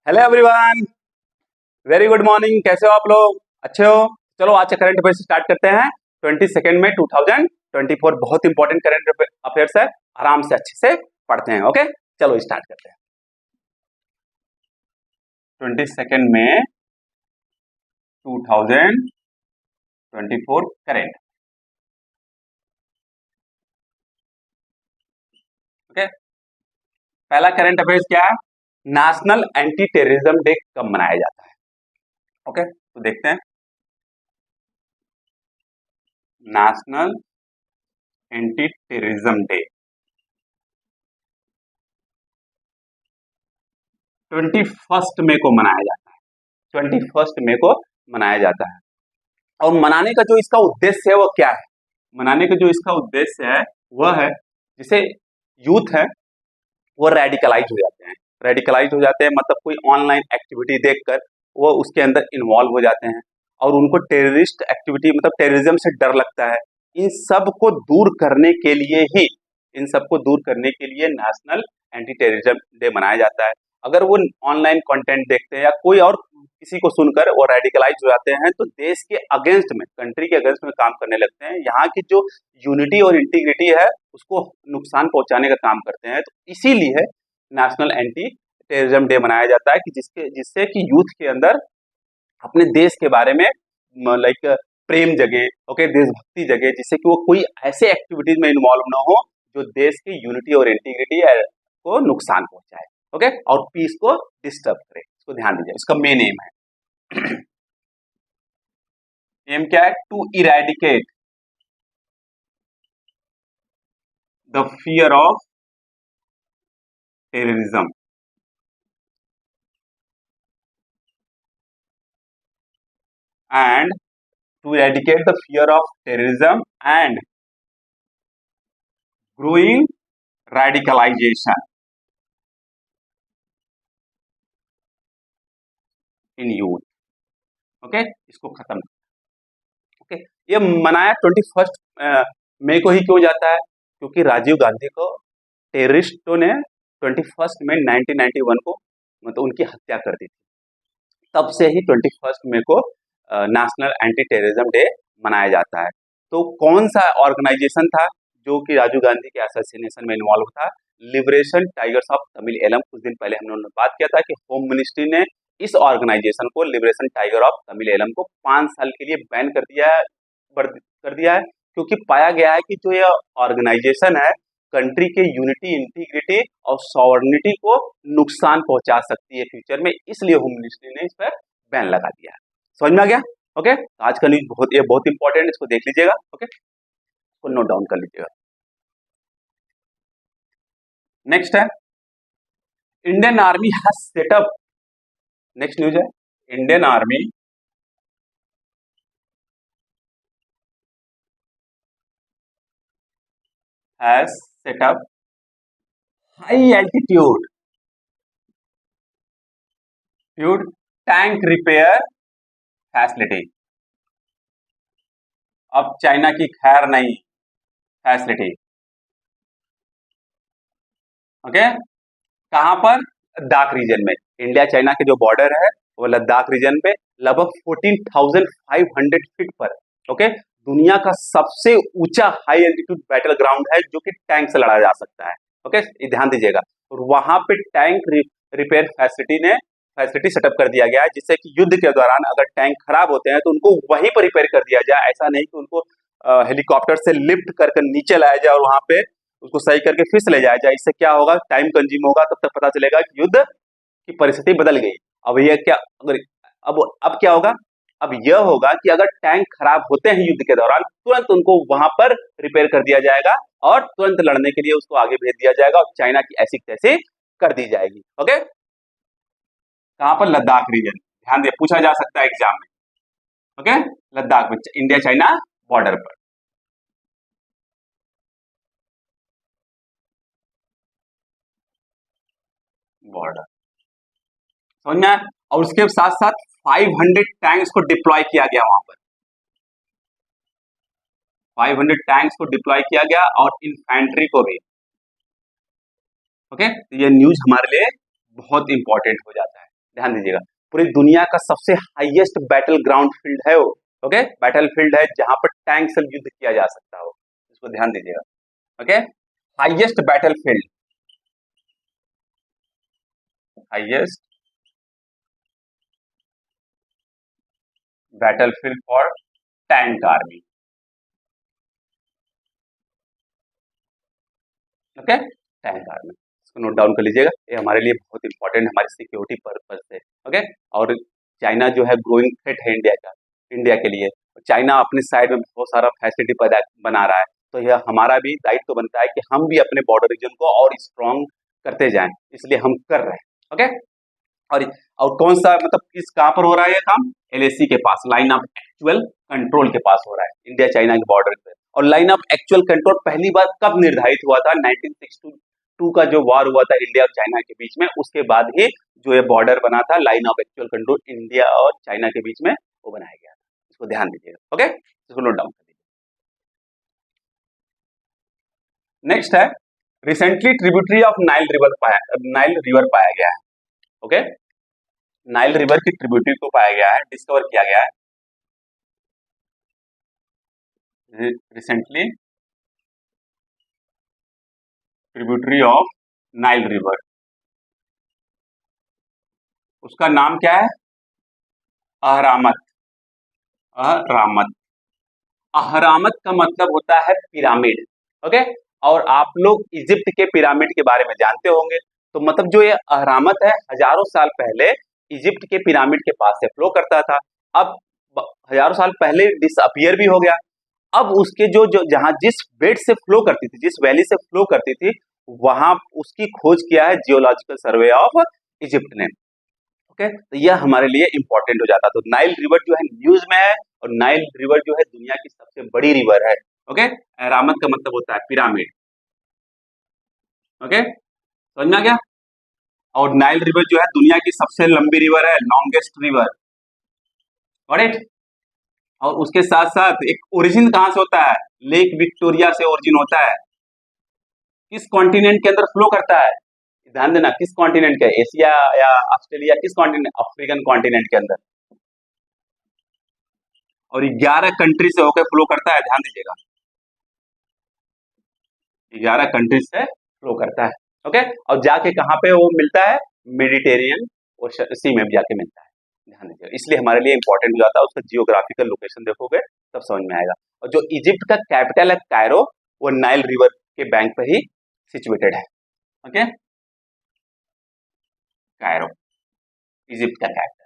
Hello everyone, very good morning. कैसे हो आप लोग? अच्छे हो? चलो आज से करंट अफेयर्स स्टार्ट करते हैं। 22 में 2024 बहुत इंपॉर्टेंट करंट अफेयर्स है। आराम से अच्छे से पढ़ते हैं। ओके, चलो स्टार्ट करते हैं। 22 में 2024 करंट। ओके, पहला करंट अफेयर्स क्या है? नेशनल एंटी टेररिज्म डे कब मनाया जाता है? ओके, तो देखते हैं। नेशनल एंटी टेररिज्म डे 21 मई को मनाया जाता है। 21 मई को मनाया जाता है। और मनाने का जो इसका उद्देश्य है वो क्या है? मनाने का जो इसका उद्देश्य है वह है, जिसे यूथ है वो रेडिकलाइज हो जाते हैं। रेडिकलाइज हो जाते हैं मतलब कोई ऑनलाइन एक्टिविटी देखकर वो उसके अंदर इन्वॉल्व हो जाते हैं और उनको टेररिस्ट एक्टिविटी मतलब टेररिज्म से डर लगता है। इन सब को दूर करने के लिए ही इन सबको दूर करने के लिए नेशनल एंटी टेररिज्म डे मनाया जाता है। अगर वो ऑनलाइन कंटेंट देखते हैं या कोई और किसी को सुनकर वो रेडिकलाइज हो जाते हैं तो देश के अगेंस्ट में, कंट्री के अगेंस्ट में काम करने लगते हैं। यहाँ की जो यूनिटी और इंटीग्रिटी है उसको नुकसान पहुंचाने का काम करते हैं। तो इसीलिए नेशनल एंटी टेररिज्म डे मनाया जाता है कि जिससे कि यूथ के अंदर अपने देश के बारे में लाइक प्रेम जगे, ओके, देशभक्ति जगे, जिससे कि वो कोई ऐसे एक्टिविटीज में इन्वॉल्व ना हो जो देश की यूनिटी और इंटीग्रिटी को नुकसान पहुंचाए, ओके, और पीस को डिस्टर्ब करे। इसको ध्यान दीजिए, इसका मेन एम है। एम क्या है? To eradicate the fear of terrorism and to eradicate the fear of terrorism and growing radicalization in youth। Okay, इसको खत्म। ओके, ये मनाया 21 मई को ही क्यों जाता है? क्योंकि राजीव गांधी को टेररिस्टों ने 21 मई 1991 को मतलब उनकी हत्या कर दी थी। तब से ही 21 मई को नेशनल एंटी टेररिज्म डे मनाया जाता है। तो कौन सा ऑर्गेनाइजेशन था जो कि राजीव गांधी के असैसिनेशन में इन्वॉल्व था? Liberation tigers of Tamil Eelam. कुछ दिन पहले हम लोगों ने बात किया था कि होम मिनिस्ट्री ने इस ऑर्गेनाइजेशन को, liberation tiger of Tamil Eelam को 5 साल के लिए बैन कर दिया है क्योंकि पाया गया है कि जो ये ऑर्गेनाइजेशन है कंट्री के यूनिटी, इंटीग्रिटी और सॉवरेनिटी को नुकसान पहुंचा सकती है फ्यूचर में। इसलिए होम मिनिस्ट्री ने इस पर बैन लगा दिया है। समझ में आ गया? ओके, आज का न्यूज बहुत इंपॉर्टेंट है, इसको देख लीजिएगा। ओके, इसको नोट डाउन कर लीजिएगा। नेक्स्ट है Indian army has setup. Next news है Indian army has setup high altitude tank repair facility. अब चाइना की खैर नहीं फैसिलिटी। ओके, कहां पर? लद्दाख रीजन में। इंडिया चाइना के जो बॉर्डर है वो लद्दाख रीजन पे लगभग 14,500 फीट पर, ओके, दुनिया का सबसे ऊंचा हाई एल्टीट्यूड बैटल ग्राउंड है जो कि टैंक से लड़ा जा सकता है। ओके, ये ध्यान दीजिएगा। और वहां पे टैंक रिपेयर फैसिलिटी सेटअप कर दिया गया है जिससे कि युद्ध के दौरान अगर टैंक खराब होते हैं तो उनको वहीं पर रिपेयर कर दिया जाए। ऐसा नहीं कि उनको हेलीकॉप्टर से लिफ्ट कर नीचे लाया जाए और वहां पे उसको सही करके फिर से ले जाया जाए। इससे क्या होगा? टाइम कंज्यूम होगा। तब तक पता चलेगा कि युद्ध की परिस्थिति बदल गई। अब ये क्या अगर अब क्या होगा? अब यह होगा कि अगर टैंक खराब होते हैं युद्ध के दौरान, तुरंत उनको वहां पर रिपेयर कर दिया जाएगा और तुरंत लड़ने के लिए उसको आगे भेज दिया जाएगा और चाइना की ऐसी तैसी कर दी जाएगी। ओके, कहां पर? लद्दाख रीजन। ध्यान दे, पूछा जा सकता है एग्जाम में। ओके, लद्दाख में इंडिया चाइना बॉर्डर पर। बॉर्डर समझ में आया? और उसके साथ साथ 500 टैंक्स को डिप्लॉय किया गया वहां पर। 500 टैंक्स को डिप्लॉय किया गया और इन्फेंट्री को भी। ओके, तो ये न्यूज हमारे लिए बहुत इंपॉर्टेंट हो जाता है। ध्यान दीजिएगा, पूरी दुनिया का सबसे हाईएस्ट बैटल ग्राउंड फील्ड है वो। ओके, बैटल फील्ड है जहां पर टैंक से युद्ध किया जा सकता हो, इसको ध्यान दीजिएगा। Okay, highest battle field, highest battlefield for tank army. Okay, tank army, इसको नोट डाउन कर लीजिएगा, ये हमारे लिए बहुत इंपॉर्टेंट है, हमारी सिक्योरिटी पर्पज से। ओके, और चाइना जो है ग्रोइंग थ्रेट है इंडिया का, इंडिया के लिए। चाइना अपनी साइड में बहुत सारा फैसिलिटी बना रहा है, तो यह हमारा भी दायित्व बनता है कि हम भी अपने बॉर्डर रीजन को और स्ट्रॉन्ग करते जाएं, इसलिए हम कर रहे हैं। ओके, और कौन सा मतलब किस कहां पर हो रहा है ये काम? एलएसी के पास, लाइन ऑफ एक्चुअल कंट्रोल के पास हो रहा है, इंडिया चाइना के बॉर्डर पे। और लाइन ऑफ एक्चुअल कंट्रोल पहली बार कब निर्धारित हुआ था? 1962 का जो वॉर हुआ था इंडिया और चाइना के बीच में, उसके बाद ही जो ये बॉर्डर बना था, line of actual control India और चाइना के बीच में, वो बनाया गया था। इसको ध्यान दीजिएगा। ओके, इसको नोट डाउन कर लीजिए। नेक्स्ट है, recently tributary of Nile river पाया गया है। ओके, नाइल रिवर की ट्रिब्यूटरी को पाया गया है, डिस्कवर किया गया है recently, tributary of Nile river. उसका नाम क्या है? अहरामत। अहरामत, अहरामत का मतलब होता है पिरामिड। ओके, और आप लोग इजिप्ट के पिरामिड के बारे में जानते होंगे, तो मतलब जो ये अहरामत है, हजारों साल पहले इजिप्ट के पिरामिड के पास से फ्लो करता था। अब हजारों साल पहले डिसअपियर भी हो गया। अब उसके जो जो जहां जिस बेड से फ्लो करती थी, जिस वैली से फ्लो करती थी, वहां उसकी खोज किया है जियोलॉजिकल सर्वे ऑफ इजिप्ट ने। ओके, तो यह हमारे लिए इंपॉर्टेंट हो जाता है। तो नाइल रिवर जो है न्यूज में है, और नाइल रिवर जो है दुनिया की सबसे बड़ी रिवर है। ओके, अहरामत का मतलब होता है पिरामिड। ओके, समझ में आ गया? और नाइल रिवर जो है दुनिया की सबसे लंबी रिवर है, लॉन्गेस्ट रिवर। Got it? और उसके साथ साथ एक ओरिजिन कहां से होता है? लेक विक्टोरिया से ओरिजिन होता है। किस कॉन्टिनेंट के अंदर फ्लो करता है? ध्यान देना, किस कॉन्टिनेंट के? एशिया या ऑस्ट्रेलिया? किस कॉन्टिनेंट? अफ्रीकन कॉन्टिनेंट के अंदर। और 11 कंट्री से होकर फ्लो करता है, ध्यान दीजिएगा, 11 कंट्री से फ्लो करता है। ओके, और जाके कहां पे वो मिलता है? मेडिटेरियन सी में जाके मिलता है, ध्यान दीजिएगा। इसलिए हमारे लिए इंपॉर्टेंट हो जाता है, उसका जियोग्राफिकल लोकेशन देखोगे तब समझ में आएगा। और जो इजिप्ट का कैपिटल है कायरो, वो नाइल रिवर के बैंक पर ही सिचुएटेड है। ओके, कायरो इजिप्ट का कैपिटल,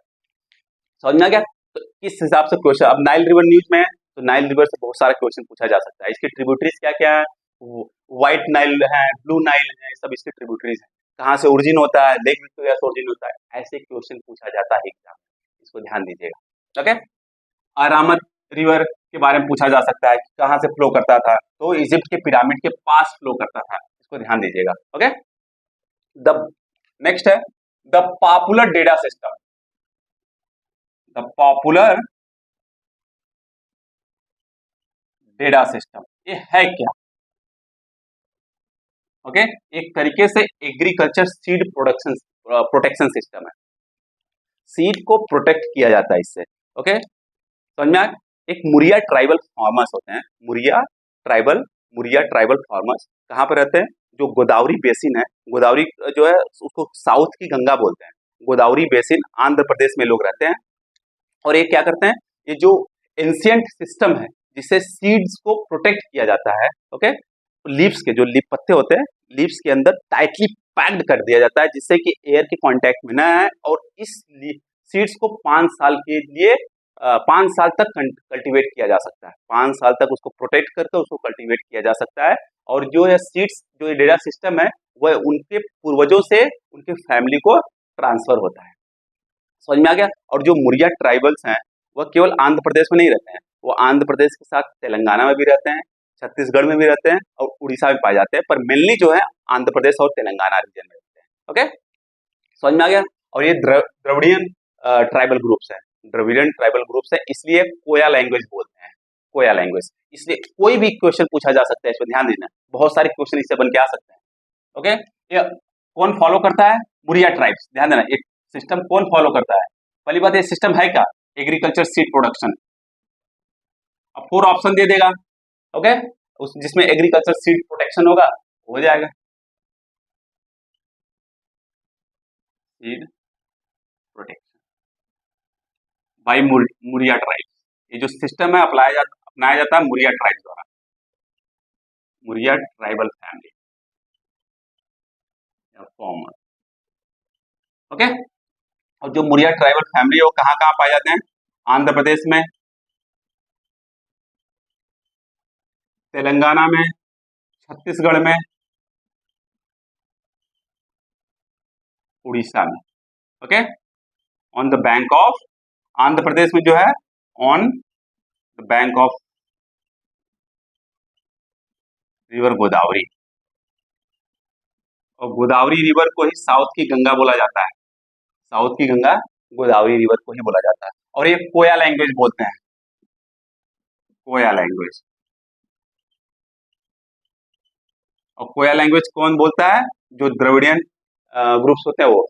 समझ में आ गया? तो किस हिसाब से क्वेश्चन, अब नाइल रिवर न्यूज में है, तो नाइल रिवर से बहुत सारा क्वेश्चन पूछा जा सकता है। इसकी ट्रिब्यूटरीज क्या क्या है? व्हाइट नाइल है, ब्लू नाइल है, सब इसके ट्रिब्यूटरीज है। कहाँ से ओरिजिन होता है? लेक विक्टोरिया से ओरिजिन होता है। ऐसे क्वेश्चन पूछा जाता है एग्जाम में, इसको ध्यान दीजिएगा। ओके, अहरामत रिवर के बारे में पूछा जा सकता है, कहाँ से फ्लो करता था? तो इजिप्ट के पिरामिड के पास फ्लो करता था, इसको ध्यान दीजिएगा। ओके, द नेक्स्ट है the popular data system. The popular data system, ये है क्या? ओके, एक तरीके से एग्रीकल्चर सीड प्रोटेक्शन सिस्टम है। सीड को प्रोटेक्ट किया जाता है इससे। ओके, समझ में आया? एक मुरिया ट्राइबल फार्मर्स होते हैं, मुरिया ट्राइबल फार्मर्स कहाँ पर रहते हैं? जो गोदावरी बेसिन है, गोदावरी जो है उसको साउथ की गंगा बोलते हैं, गोदावरी बेसिन आंध्र प्रदेश में लोग रहते हैं। और ये क्या करते हैं? ये जो एंशियंट सिस्टम है जिससे सीड्स को प्रोटेक्ट किया जाता है। ओके, लीव्स के जो लीफ पत्ते होते हैं, लीव्स के अंदर टाइटली पैक्ड कर दिया जाता है, जिससे कि एयर के कांटेक्ट में ना आए, और इस सीड्स को 5 साल के लिए 5 साल तक कल्टीवेट किया जा सकता है। 5 साल तक उसको प्रोटेक्ट करके उसको कल्टीवेट किया जा सकता है। और जो ये सीड्स, जो ये डेटा सिस्टम है, वह उनके पूर्वजों से उनके फैमिली को ट्रांसफर होता है। समझ में आ गया? और जो मुरिया ट्राइबल्स हैं, वह केवल आंध्र प्रदेश में नहीं रहते हैं, वो आंध्र प्रदेश के साथ तेलंगाना में भी रहते हैं, छत्तीसगढ़ में भी रहते हैं, और उड़ीसा में पाए जाते हैं, पर मेनली जो है आंध्र प्रदेश और तेलंगाना रीजन में रहते हैं। ओके, समझ में आ गया? और ये द्रविडियन ट्राइबल ग्रुप्स है, द्रविडियन ट्राइबल ग्रुप्स है, इसलिए कोया लैंग्वेज बोलते हैं, कोया लैंग्वेज। इसलिए कोई भी क्वेश्चन पूछा जा सकता है, इसमें ध्यान देना, बहुत सारे क्वेश्चन इससे बन के आ सकते हैं। ओके, ये कौन फॉलो करता है? मुरिया ट्राइब्स, ध्यान देना, ये सिस्टम कौन फॉलो करता है? पहली बात, ये सिस्टम है क्या? Agriculture seed production. अब 4 ऑप्शन दे देगा, ओके, उस जिसमें एग्रीकल्चर सीड प्रोटेक्शन होगा हो जाएगा। Seed protection bye Muria tribe, ये जो सिस्टम है अपनाया जाता है मुरिया ट्राइब द्वारा, मुरिया ट्राइबल फैमिली या फॉर्मर, ओके। और जो मुरिया ट्राइबल फैमिली है वो कहाँ कहाँ पाए जाते हैं? आंध्र प्रदेश में, तेलंगाना में, छत्तीसगढ़ में, उड़ीसा में, okay. On the bank of, Andhra Pradesh में जो है on the bank of river Godavari, और गोदावरी रिवर को ही साउथ की गंगा बोला जाता है, साउथ की गंगा गोदावरी रिवर को ही बोला जाता है। और ये कोया लैंग्वेज बोलते हैं, कोया लैंग्वेज। और कोया लैंग्वेज कौन बोलता है? जो द्रविडियन ग्रुप्स होते हैं वो।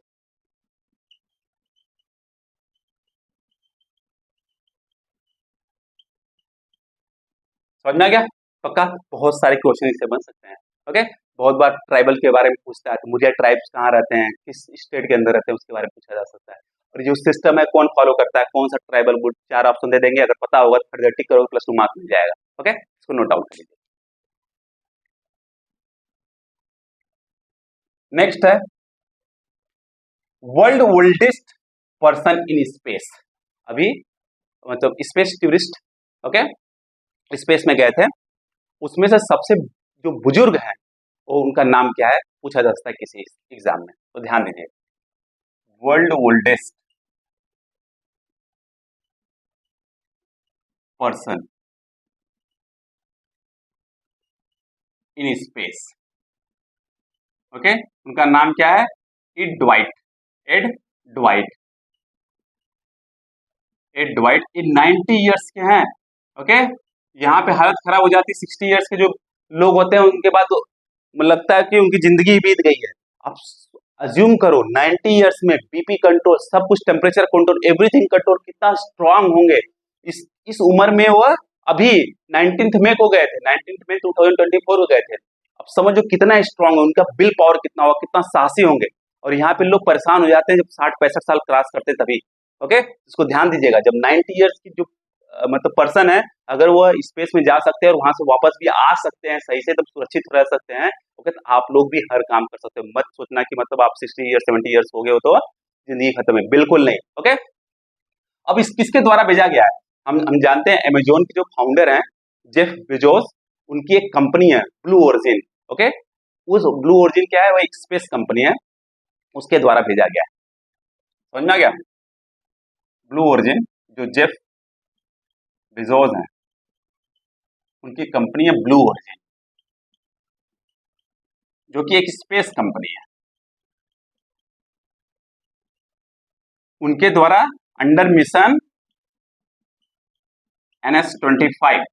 समझ में आ गया? पक्का? बहुत सारे क्वेश्चन इससे बन सकते हैं, ओके। बहुत बार ट्राइबल के बारे में पूछता है, तो मुझे ट्राइब्स कहाँ रहते हैं, किस स्टेट के अंदर रहते हैं, उसके बारे में पूछा जा सकता है। और जो सिस्टम है कौन फॉलो करता है, कौन सा ट्राइबल गुड, 4 ऑप्शन दे देंगे, अगर पता होगा तो फिर टिक करोगे, +2 मार्क्स मिल जाएगा, ओके। इसको नोट डाउन कर लीजिए। नेक्स्ट है world oldest person in space. अभी मतलब स्पेस टूरिस्ट, ओके, स्पेस में गए थे, उसमें से सबसे जो बुजुर्ग हैं वो उनका नाम क्या है, पूछा जा सकता है किसी एग्जाम में, तो ध्यान दीजिए। World oldest person in space, okay, उनका नाम क्या है? Add Dwight, add Dwight, add Dwight. ये 90 ईयर्स के हैं, ओके। यहाँ पे हालत खराब हो जाती है, 60 ईयर्स के जो लोग होते हैं उनके बाद तो लगता है कि उनकी जिंदगी बीत गई है। अब अज्यूम करो 90 ईयर्स में बीपी कंट्रोल, सब कुछ, टेम्परेचर कंट्रोल, एवरीथिंग कंट्रोल, कितना स्ट्रांग होंगे। इस उम्र में वो अभी 19 मई को गए थे, 19 मई 2024 को गए थे। अब समझो कितना स्ट्रांग है, उनका विल पावर कितना होगा, कितना साहसी होंगे। और यहाँ पे लोग परेशान हो जाते हैं जब 60-65 साल क्रॉस करते हैं तभी, ओके। इसको ध्यान दीजिएगा, जब 90 ईयर्स की जो मतलब पर्सन है, अगर वो स्पेस में जा सकते हैं और वहां से वापस भी आ सकते हैं सही से, तब सुरक्षित रह सकते हैं, ओके, तो आप लोग भी हर काम कर सकते हो। मत सोचना कि मतलब आप 60 ईयर्स 70 ईयर्स हो गए हो तो जिंदगी खत्म है, बिल्कुल नहीं, ओके। अब इस किसके द्वारा भेजा गया है? हम जानते हैं अमेजोन के जो फाउंडर हैं जेफ बेजोस, उनकी एक कंपनी है ब्लू ओरिजिन, ओके। उस ब्लू ओरिजिन क्या है? वो एक स्पेस कंपनी है, उसके द्वारा भेजा गया है। समझ में आ गया? ब्लू ओरिजिन जो जेफ बेजोस हैं, उनकी कंपनी है ब्लू ओरिजिन, जो कि एक स्पेस कंपनी है। उनके द्वारा अंडर मिशन NS-25,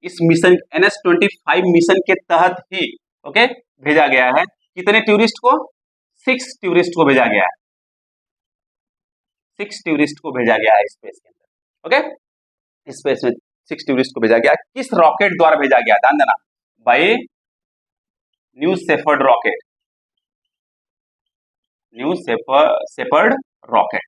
इस मिशन NS-25 मिशन के तहत ही, ओके, भेजा गया है। कितने टूरिस्ट को? 6 टूरिस्ट को भेजा गया है, 6 टूरिस्ट को भेजा गया है स्पेस के अंदर, ओके। स्पेस में 6 टूरिस्ट को भेजा गया। किस रॉकेट द्वारा भेजा गया? ध्यान देना, by New Shepard rocket, New Shepard rocket.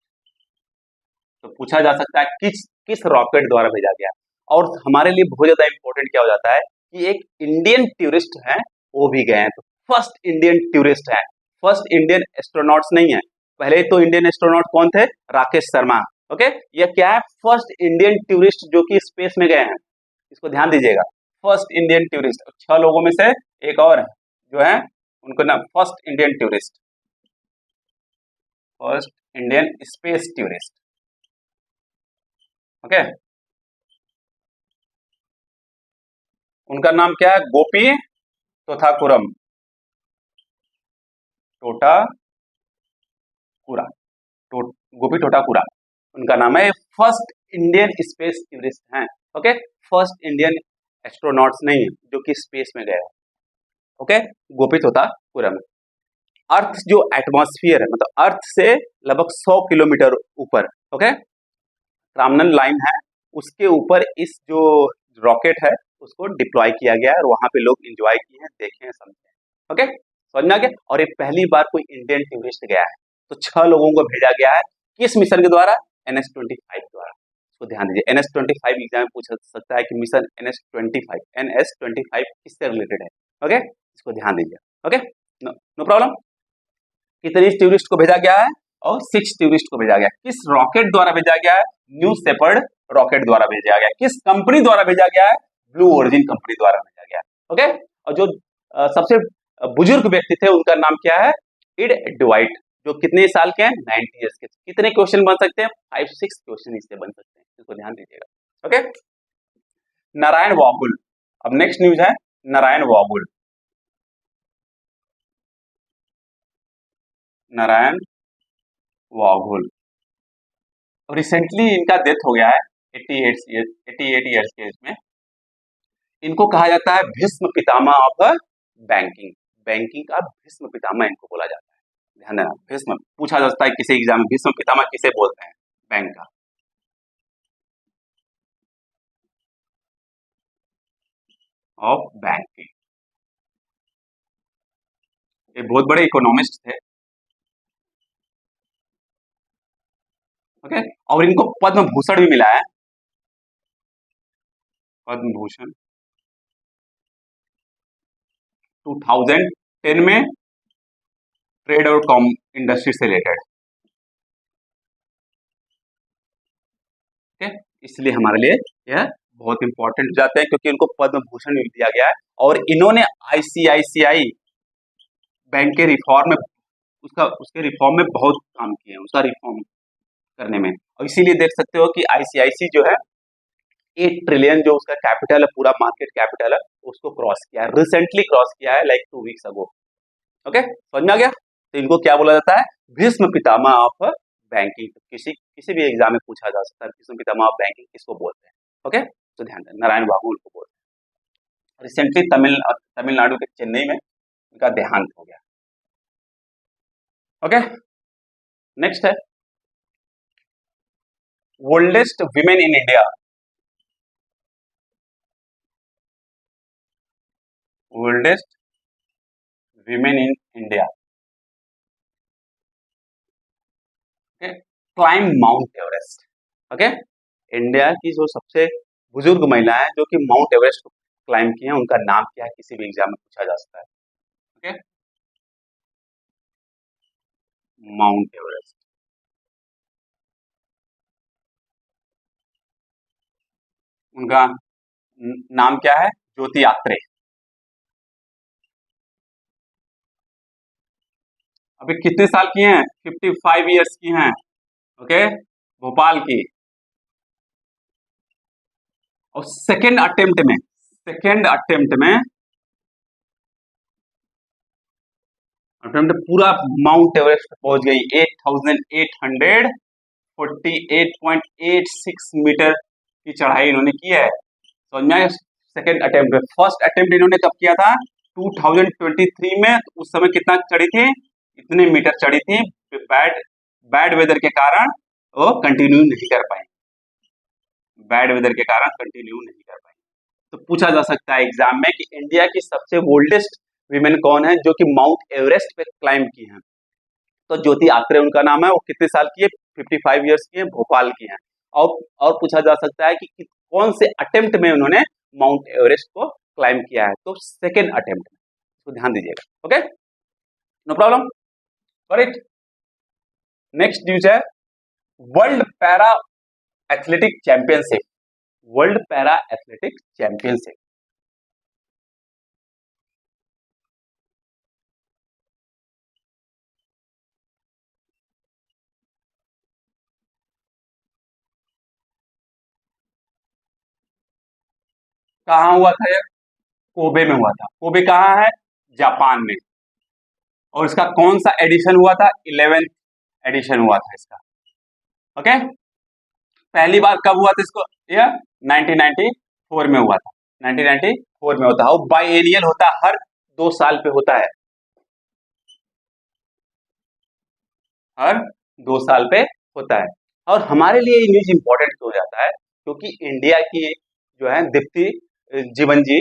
तो पूछा जा सकता है किस किस रॉकेट द्वारा भेजा गया। और हमारे लिए बहुत ज्यादा इंपॉर्टेंट क्या हो जाता है कि एक इंडियन टूरिस्ट है वो भी गए हैं, तो फर्स्ट इंडियन टूरिस्ट है, फर्स्ट इंडियन एस्ट्रोनॉट्स नहीं है। पहले तो इंडियन एस्ट्रोनॉट कौन थे? राकेश शर्मा, ओके। ये क्या है? फर्स्ट इंडियन टूरिस्ट जो कि स्पेस में गए हैं, इसको ध्यान दीजिएगा, फर्स्ट इंडियन टूरिस्ट। 6 लोगों में से एक और जो है उनको नाम first Indian tourist, first Indian space tourist, okay. उनका नाम क्या है? गोपी तोथाकुरम, टोटाकुरा, गोपी टोटाकुरा उनका नाम है। फर्स्ट इंडियन स्पेस टूरिस्ट हैं, ओके। फर्स्ट इंडियन एस्ट्रोनॉट्स नहीं है जो कि स्पेस में गए हैं, ओके। गोपी तोताकुरम। अर्थ जो एटमॉस्फेयर है, मतलब अर्थ से लगभग 100 किलोमीटर ऊपर, ओके, क्रामनन लाइन है, उसके ऊपर इस जो रॉकेट है उसको डिप्लॉय किया गया है और वहां पे लोग एंजॉय किए हैं, देखे हैं, समझे। ओके, समझ में आ गया। और ये पहली बार कोई इंडियन टूरिस्ट गया है, तो 6 लोगों को भेजा गया है, किस मिशन के द्वारा? NS-25 द्वारा। इसको ध्यान दीजिए, NS-25 एग्जाम में पूछा सकता है कि मिशन NS-25 किससे रिलेटेड है। ओके, इसको ध्यान दीजिए। Okay, no problem. कितने टूरिस्ट को भेजा गया है? और 6 टूरिस्ट को भेजा गया। किस रॉकेट द्वारा भेजा गया है? न्यू शेपर्ड रॉकेट द्वारा भेजा गया। किस कंपनी द्वारा भेजा गया है? ब्लू ओरिजिन कंपनी द्वारा भेजा गया। ओके, और जो सबसे बुजुर्ग व्यक्ति थे उनका नाम क्या है? इड ड्वाइट, जो कितने साल के हैं? 90 ईयर्स के। कितने क्वेश्चन बन सकते हैं? 5-6 क्वेश्चन इससे बन सकते हैं, इसको ध्यान दीजिएगा। ओके, नारायण वाहुल। अब नेक्स्ट न्यूज है नारायण वाहुल। नारायण वाहुल रिसेंटली इनका डेथ हो गया है 88 ईयर्स के एज में। इनको कहा जाता है Bhishma Pitamah of banking. Banking का भीष्म पितामह इनको बोला जाता है, ध्यान देना। भीष्म पूछा जाता है किसी एग्जाम में, भीष्म पितामह किसे बोलते हैं? बैंक का। Of banking. ये बहुत बड़े इकोनॉमिस्ट थे। ओके, और इनको पद्म भूषण भी मिला है, पद्म भूषण 2010 में, ट्रेड और कॉम इंडस्ट्री से रिलेटेड। ठीक है, इसलिए हमारे लिए यह बहुत इंपॉर्टेंट हो जाते हैं, क्योंकि इनको पद्म भूषण भी दिया गया है। और इन्होंने ICICI बैंक के रिफॉर्म में उसके रिफॉर्म में बहुत काम किए हैं, उसका रिफॉर्म करने में। और इसीलिए देख सकते हो कि ICICI जो है 8 ट्रिलियन जो उसका कैपिटल है, पूरा मार्केट कैपिटल है, उसको क्रॉस किया है, रिसेंटली क्रॉस किया है, लाइक 2 वीक्स अगो। ओके, समझ में आ गया। तो इनको क्या बोला जाता है? Bhishma Pitamah of banking. किसी भी एग्जाम में पूछा जा सकता है भीष्म पितामह ऑफ बैंकिंग किसको बोलते हैं। ओके, तो ध्यान दें, नारायण वाहुल को बोलते हैं। रिसेंटली तमिलनाडु के चेन्नई में इनका देहांत हो गया। ओके, नेक्स्ट है oldest women in India. Oldest women in India, climb mount Everest. Okay, India की जो सबसे बुजुर्ग महिला है जो कि माउंट एवरेस्ट को क्लाइम की है, उनका नाम क्या है? किसी भी एग्जाम में पूछा जा सकता है। Okay, mount Everest. उनका नाम क्या है? ज्योति आत्रे। अभी कितने साल की हैं? 55 ईयर्स की हैं। ओके, भोपाल की। और सेकेंड अटेम्प्ट में पूरा माउंट एवरेस्ट पहुंच गई। 8848.86 मीटर की चढ़ाई इन्होंने की है। समझ में? सेकेंड अटेम्प्ट में। फर्स्ट अटेम्प्ट इन्होंने कब किया था? 2023 में। तो उस समय कितना चढ़ी थी? इतने मीटर चढ़ी थी। बैड वेदर के कारण वो कंटिन्यू नहीं कर पाए। बैड वेदर के कारण कंटिन्यू नहीं कर पाए। तो पूछा जा सकता है एग्जाम में कि इंडिया की सबसे ओल्डेस्ट वीमेन कौन है जो कि माउंट एवरेस्ट पे क्लाइम की हैं? तो ज्योति आत्रे उनका नाम है। वो कितने साल की है? 55 ईयर्स की है, भोपाल की है। और पूछा जा सकता है कि कौन से अटेम्प्ट में उन्होंने माउंट एवरेस्ट को क्लाइम किया है? तो सेकेंड अटेम्प्ट में। तो ध्यान दीजिएगा। Okay, no problem, correct. Next news है world para athletic championship. World para athletic championship कहाँ हुआ था? कोबे में हुआ था। कोबे कहाँ है? जापान में। और इसका कौन सा एडिशन हुआ था? 11th एडिशन हुआ था इसका। ओके, पहली बार कब हुआ था इसको? यह 1994 में हुआ था। 1994 में होता है। बाई एनियल होता है, हर 2 साल पे होता है। हर 2 साल पे होता है। और हमारे लिए ये न्यूज इंपॉर्टेंट क्यों हो जाता है, क्योंकि इंडिया की जो है दीप्ति जीवन जी,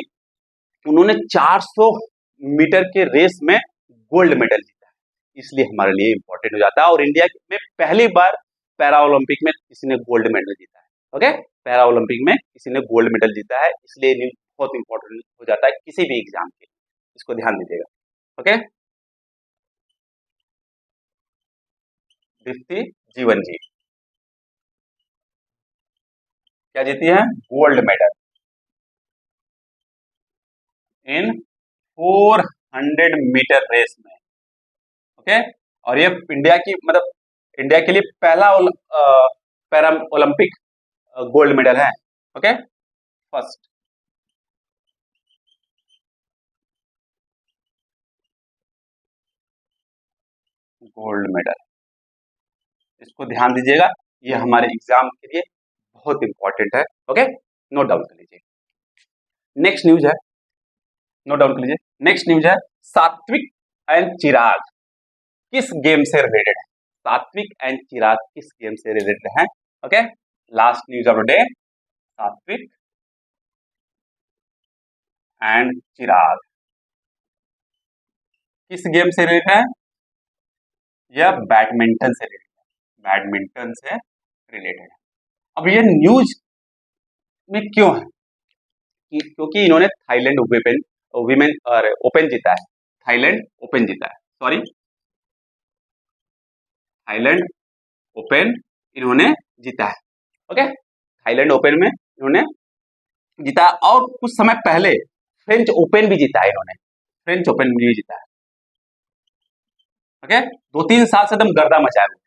उन्होंने 400 मीटर के रेस में गोल्ड मेडल जीता है, इसलिए हमारे लिए इंपॉर्टेंट हो जाता है। और इंडिया में पहली बार पैरा ओलंपिक में किसी ने गोल्ड मेडल जीता है। ओके, पैरा ओलंपिक में किसी ने गोल्ड मेडल जीता है, इसलिए न्यूज बहुत इंपॉर्टेंट हो जाता है किसी भी एग्जाम के लिए, इसको ध्यान दीजिएगा। ओके, दीप्ति जीवन जी क्या जीती है, gold medal in 400 metre race में। ओके, और ये इंडिया की मतलब इंडिया के लिए पहला पैरा ओलंपिक गोल्ड मेडल है। Okay, first. गोल्ड मेडल, इसको ध्यान दीजिएगा, ये हमारे एग्जाम के लिए बहुत इंपॉर्टेंट है। ओके, नोट डाउन कर लीजिए। नेक्स्ट न्यूज है, नोट डाउन कर लीजिए। नेक्स्ट न्यूज है, सात्विक एंड चिराग किस गेम से रिलेटेड है। सात्विक एंड चिराग किस गेम से रिलेटेड है। Okay, last news of the day, सात्विक एंड चिराग किस गेम से रिलेटेड है, यह बैडमिंटन से रिलेटेड है, बैडमिंटन से रिलेटेड है। अब ये न्यूज में क्यों है, क्योंकि इन्होंने थाईलैंड ओपन वीमेन ओपन जीता है, थाईलैंड ओपन जीता है, सॉरी थाईलैंड ओपन इन्होंने जीता है। ओके, थाईलैंड ओपन में इन्होंने जीता, और कुछ समय पहले फ्रेंच ओपन भी जीता है इन्होंने, फ्रेंच ओपन भी जीता है। ओके, 2-3 साल से एकदम गर्दा मचाए हुए,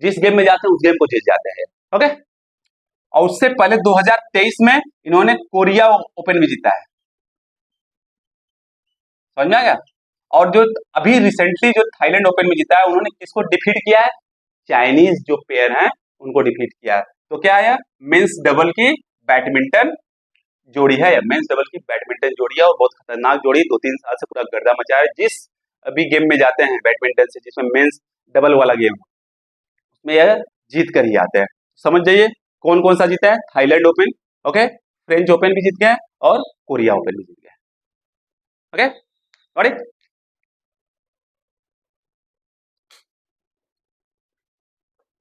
जिस गेम में जाते हैं उस गेम को जीत जाते हैं। ओके, और उससे पहले 2023 में इन्होंने कोरिया ओपन भी जीता है, समझ में आ गया। और जो अभी रिसेंटली जो थाईलैंड ओपन में जीता है, उन्होंने किसको डिफीट किया है, चाइनीज जो प्लेयर हैं उनको डिफीट किया है। तो क्या है, मेंस डबल की बैडमिंटन जोड़ी है, मेंस डबल की बैडमिंटन जोड़ी है, और बहुत खतरनाक जोड़ी, 2-3 साल से पूरा गर्दा मचा है। जिस अभी गेम में जाते हैं बैडमिंटन से, जिसमें मेंस डबल वाला गेम, उसमें यह जीत कर ही आते हैं। समझ जाइए कौन कौन सा जीता है, Thailand open, okay, French open भी जीत गए और कोरिया ओपन भी जीत गए। ओके,